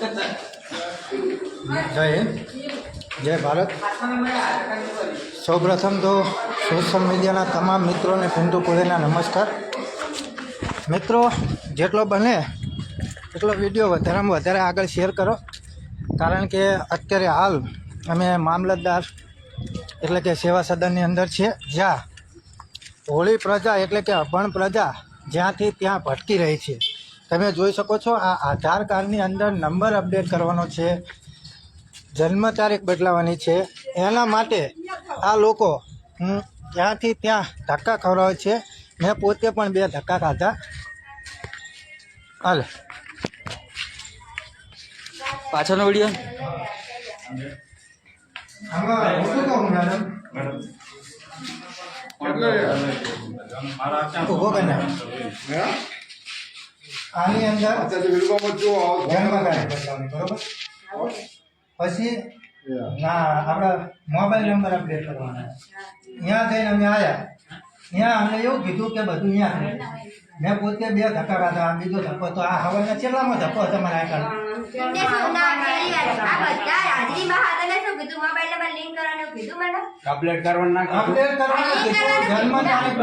જય હિન્દ, જય ભારત। સૌપ્રથમ તો સોશિયલ મીડિયાના તમામ મિત્રોને પિન્ટુ પુરેના નમસ્કાર। મિત્રો, જેટલો બને એટલો વિડીયો વધારેમાં વધારે આગળ શેર કરો, કારણ કે અત્યારે હાલ અમે મામલતદાર એટલે કે સેવા સદનની અંદર છે, જ્યાં હોળી પ્રજા એટલે કે અભણ પ્રજા જ્યાંથી ત્યાં ભટકી રહી છે। તમે જોઈ શકો છો, આ આધાર કાર્ડની અંદર નંબર અપડેટ કરવાનો છે, જન્મ તારીખ બદલાવાની છે। એના માટે આ લોકો ત્યાંથી ત્યાં ધક્કા ખવડાવે છે। મેં પોતે પણ 2 ધક્કા ખાધા। હાલે પાછળનો વિડીયો ઉભો કરીને આની અંદર જન્મ તારીખ બદલાવાની, બરોબર? પછી ના આપણા મોબાઈલ નંબર અપડેટ કરવાના। ત્યાં જઈને અમે આવ્યા, ત્યાં અમને એવું કીધું કે બધું અહીંયા મેં પોતે 2 ધક્કા ખાધા। આ બીજો ધક્કો તો આ હવાના ચેલામાં ધક્કો હતો મારા આગળ। અપડેટ કરવાનું ના અપડેટ કરવાનું કીધું, જન્મ તારીખ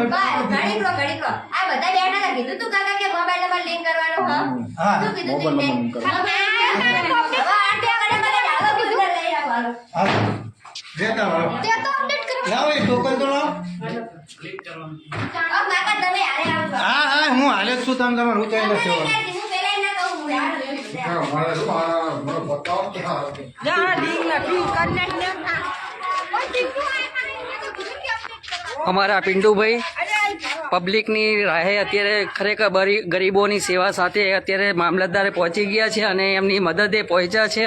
ટોકન તો લાવો। હા હા, હું હાલે જ છું, તમે તમારે ઊંચાઈ નથી। અમારા પિન્ટુભાઈ પબ્લિકની રાહે અત્યારે ખરેખર ગરીબોની સેવા સાથે અત્યારે મામલતદારે પહોંચી ગયા છે અને એમની મદદે પહોંચ્યા છે।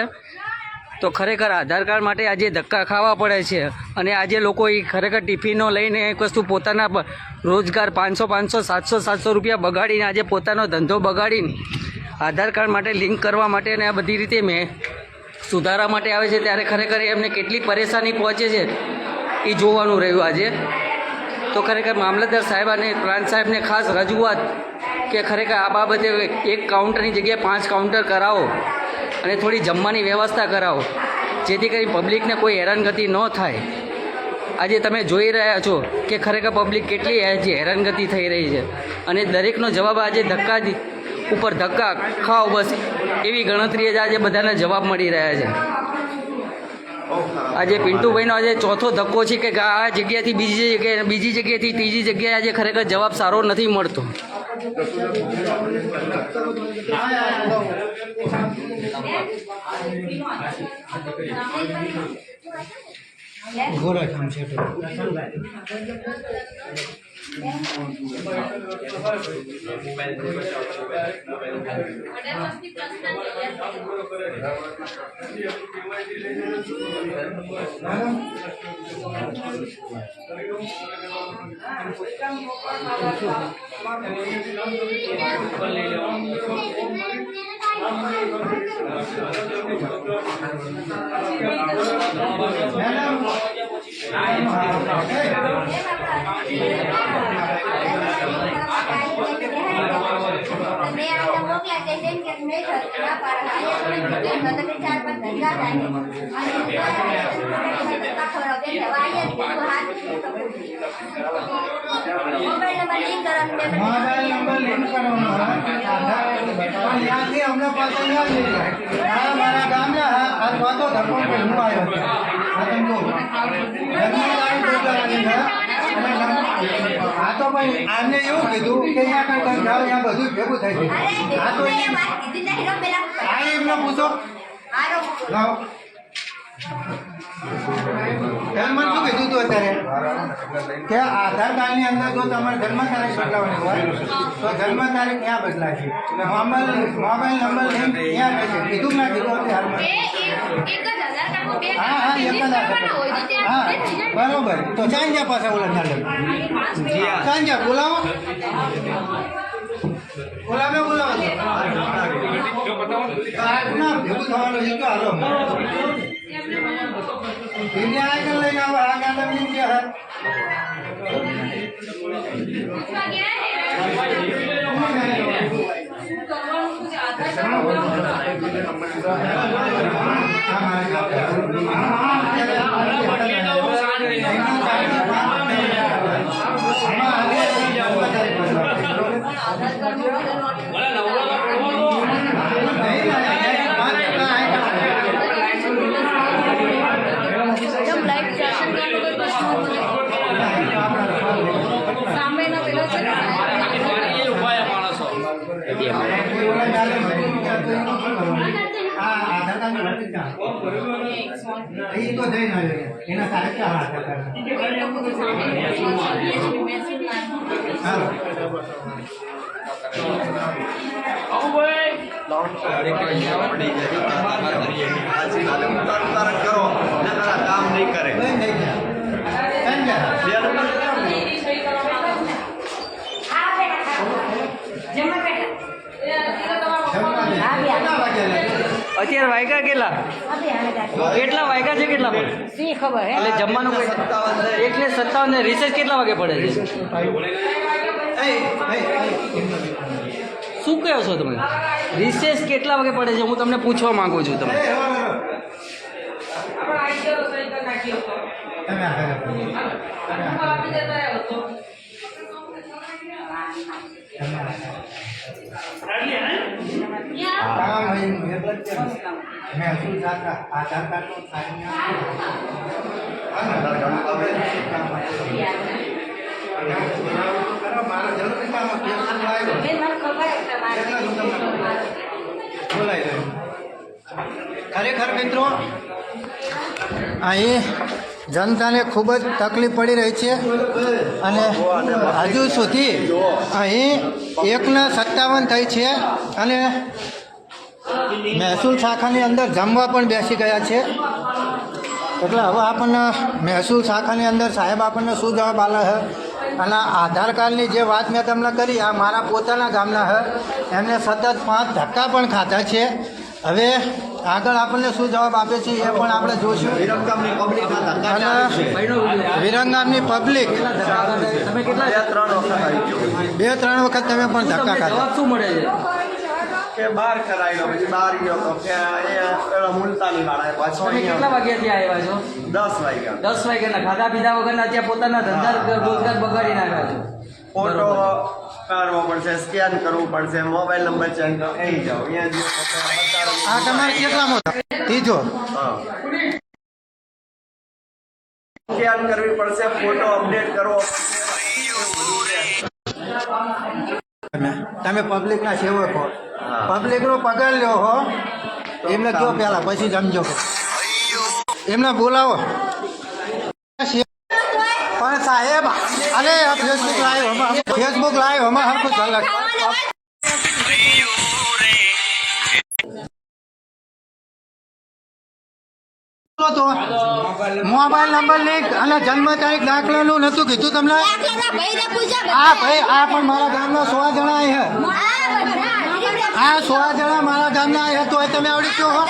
તો ખરેખર આધાર કાર્ડ માટે આજે ધક્કા ખાવા પડે છે અને આજે લોકો એ ખરેખર ટિફિનો લઈને એક વસ્તુ પોતાના રોજગાર 500 700 રૂપિયા બગાડીને આજે પોતાનો ધંધો બગાડીને આધાર કાર્ડ માટે લિંક કરવા માટે અને આ બધી રીતે મેં સુધારા માટે આવે છે, ત્યારે ખરેખર એમને કેટલી પરેશાની પહોંચે છે એ જોવાનું રહ્યું આજે। તો ખરેખર મામલતદાર સાહેબ અને પ્રાંત સાહેબને ખાસ રજૂઆત કે ખરેખર આ બાબતે 1 કાઉન્ટરની જગ્યાએ 5 કાઉન્ટર કરાવો અને થોડી જમવાની વ્યવસ્થા કરાવો, જેથી કરી પબ્લિકને કોઈ હેરાનગતિ ન થાય। આજે તમે જોઈ રહ્યા છો કે ખરેખર પબ્લિક કેટલી હેરાનગતિ થઈ રહી છે અને દરેકનો જવાબ આજે ધક્કા ઉપર ધક્કા ખાઓ બસ એવી ગણતરી જ આજે બધાને જવાબ મળી રહ્યા છે। આજે પિન્ટુભાઈનો આજે 4થો ધક્કો છે કે આ જગ્યાથી બીજી જગ્યાએથી ત્રીજી જગ્યાએ આજે ખરેખર જવાબ સારો નથી મળતો। મોબાઈલ નંબર લિંક કરવાનો, ત્યાંથી અમને પાછળ મારા ગામના આ વાતો ધક્કો હું આવ્યો આ તો ભાઈ આમને એવું કીધું કે અહીંયા કઈ તમે જાઓ, ત્યાં બધું ભેગું થાય છે। આ તો એમને પૂછો લાવો, મને શું કીધું તું અત્યારે કે આધાર કાર્ડની અંદર જો તમારે જન્મ તારીખ બદલાવાની હોય તો જન્મ તારીખ ત્યાં બદલાશે, મોબાઈલ નંબર લિંક ત્યાં રહેશે। કીધું ના કીધું અત્યારે? હા હા, 1000 હા બરોબર। તો ચાંજા પાસે ઓલા ના ચાંજા બોલાવો, બોલાવો ના ભેગું થવાનું છે। હાલો આગળ લઈને આવો, આગળ કામ નહીં કરે અત્યારે વાયગા કેટલા કેટલા વાયગા છે કેટલા પણ શી ખબર હે એટલે જમવાનું કઈ 1:57 ને રિસેસ કેટલા વાગે પડે છે શું કહો છો તમે રિસેસ કેટલા વાગે પડે છે હું તમને પૂછવા માંગુ છું તમે ખરેખર મિત્રો અહીં જનતાને ખૂબ જ તકલીફ પડી રહી છે અને હજુ સુધી અહીં 1:57 થઈ છે અને મહેસૂલ શાખાની અંદર જમવા પણ બેસી ગયા છે એટલે હવે આપણને મહેસૂલ શાખાની અંદર સાહેબ આપણને શું જવાબ આલે છે અને આધાર કાર્ડની જે વાત મેં તમને કરી આ મારા પોતાના ગામના છે એમને સતત 5 ધક્કા પણ ખાધા છે હવે આગળ આપણને શું જવાબ આપે છે એ પણ આપણે જોઈશું અને વિરંગામની પબ્લિક તમે કેટલા 2-3 વખત તમે પણ ધક્કા ખાધા જવાબ શું મળે છે કે બહાર કરાયેલો પછી બહાર ગયો તો કે અહીંયા પેલા મુલતાની વાળા પાછો તમે કેટલા વાગ્યાથી આવ્યા છો 10 વાગ્યા 10 વાગ્યાના ખાધા પીધા વગરના ત્યાં પોતાના ધંધા રોજગાર બગાડી નાખ્યા છો ફોટો કરવો પડશે સ્કેન કરવું પડશે મોબાઈલ નંબર ચેન્જ કરો અહીં જાઓ અહીંયા જે આ તમારે કેટલા મોટા ત્રીજો સ્કેન કરવી પડશે ફોટો અપડેટ કરવો તમે પબ્લિકના સેવકો પબ્લિકનો પગાર લ્યો હો એમને કયો પહેલા પછી સમજો એમને બોલાવો પણ સાહેબ અરે ફેસબુક લાઈવ હમણાં હરખું ચાલે તો મોબાઈલ નંબર લિંક અને જન્મ તારીખ દાખલાનું નતું કીધું તમને આ ભાઈ આ પણ મારા ગામના 100 જણા છે આ 100 જણા મારા ગામના છે તો તમે આવડી કયો હો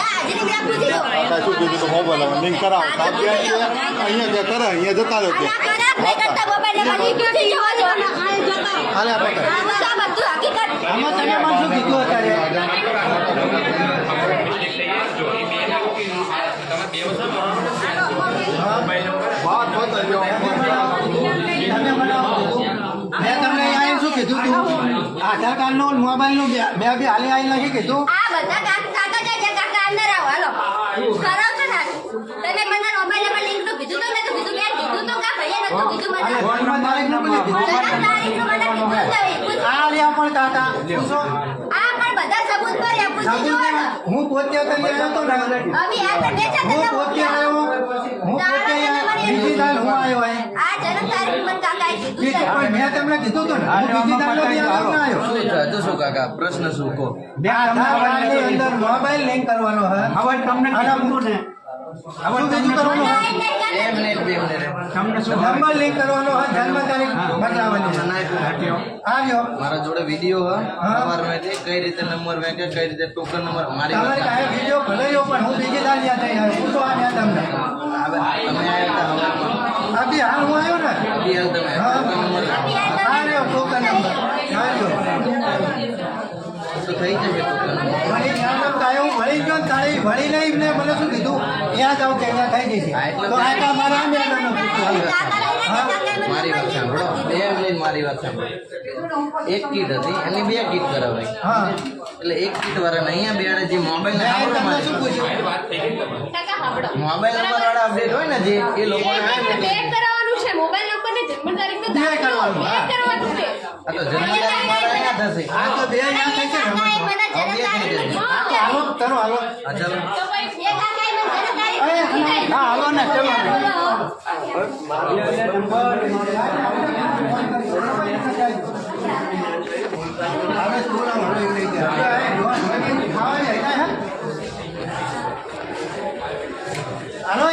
શું કીધું તો મોબાઈલ લિંક કરાવો સાહેબ કે અહીંયા જે કરે અહીંયા જતા રહો કે હાલે આપણે આમાં તમે મને શું કીધું અત્યારે મેં તમને અહીંયા શું કીધું તું આધાર કાર્ડનું મોબાઈલનું બે હાલી આવી નથી કીધું આ રહ્યા પણ કાકા પૂછો હું પોતે આવ્યો હતો ને હું પોતે આવ્યો બીજી દાલ હું આવ્યો પણ મેં તમને કીધું હતું ને હું બીજી દાલ આવ્યો શું કાકા પ્રશ્ન શું કહો આધાર કાર્ડની અંદર મોબાઈલ લિંક કરવાનો હે હવે તમને કીધું ને હવે બીજું કરવાનું નંબર લિંક કરવાનો હોય જન્મ તારીખ બતાવવાની આવ્યો મારા જોડે વિડીયો સવારમાંથી કઈ રીતે નંબર વેકે કઈ રીતે ટોકન નંબર મારી તમારે કાંઈ વિડીયો ભલાયો પણ હું બીજી દાલ યાદ થઈ આવ્યો પૂછો આ યાદ તમને અભી હાલ હું આવ્યો ને તમે હા ટોકન નંબર આવ્યો ટોકન નંબર આવ્યો થઈ જશે ટોકન. વળી ત્યાં તો હું વળી ગયો ને તારે વળી નહીં ને મને શું કીધું ત્યાં જાવ કે ત્યાં થઈ જશે તો આ કામ મારા આમ બેઠા મારી વાત સાંભળો, 2 મિનિટ મારી વાત સાંભળો. એક કીટ હતી એની 2 કીટ કરાવાય. હા એટલે એક કીટ વાળાને અહીંયા બેહાડે, જે મોબાઈલ મેં તમને નંબર શું પૂછ્યું મોબાઈલ નંબર વાળા અપડેટ હોય ને જે એ લોકોને બે કરવાનું આ તો જન્મતારીખ મારા અહીંયા થશે. આ તો બે ના થઈ છે રમતમાં. હાલો કરો હાલો આ ચાલો હા હાલો ને ચલો હવે થોડા હળવી થઈ ગયા હાલો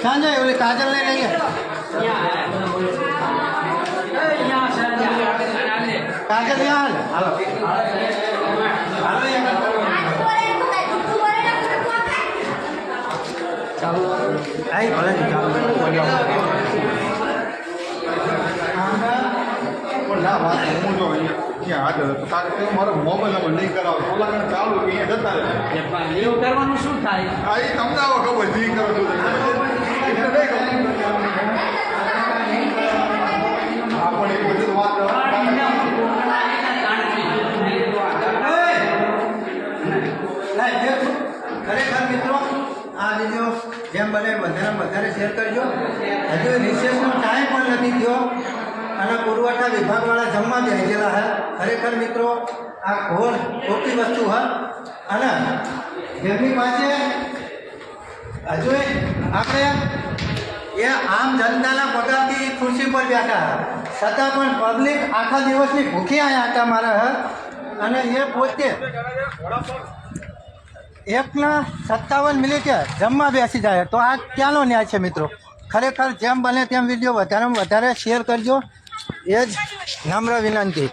સાંજે ઓલી કાજલ લઈ લઈએ કાજલ યાર હાલો આઈ ભલે પણ ના વાત હું જો અહીંયા હાજર હતો તારે તે મારો મોબાઈલ નંબર નહીં કરાવો ઓલા કણે ચાલુ કે અહીંયા જતા રહે એવું કરવાનું શું થાય? આ એ તમને આવો ખબર નહીં કરો છો એટલે નહીં આપણે એ બધી વાત ખરેખર મિત્રો આ વિડીયો જેમ બને વધારે શેર કરજો હજુ રિસેસનો ટાઈમ પણ નથી થયો અને પુરવઠા વિભાગવાળા જમવા બેસેલા હે ખરેખર મિત્રો આ ઘોર ખોટી વસ્તુ હ અને જેમની પાસે હજુ આપણે એ આમ જનતાના પગારથી ખુરશી પર બેઠા છતાં પણ પબ્લિક આખા દિવસની ભૂખી અહીંયા આટા મારે હ અને એ પોતે 1:57 મિનિટે જમવા બેસી જાય તો આ ક્યાંનો ન્યાય છે મિત્રો ખરેખર જેમ બને તેમ વિડીયો વધારેમાં વધારે શેર કરજો એ જ નમ્ર વિનંતી.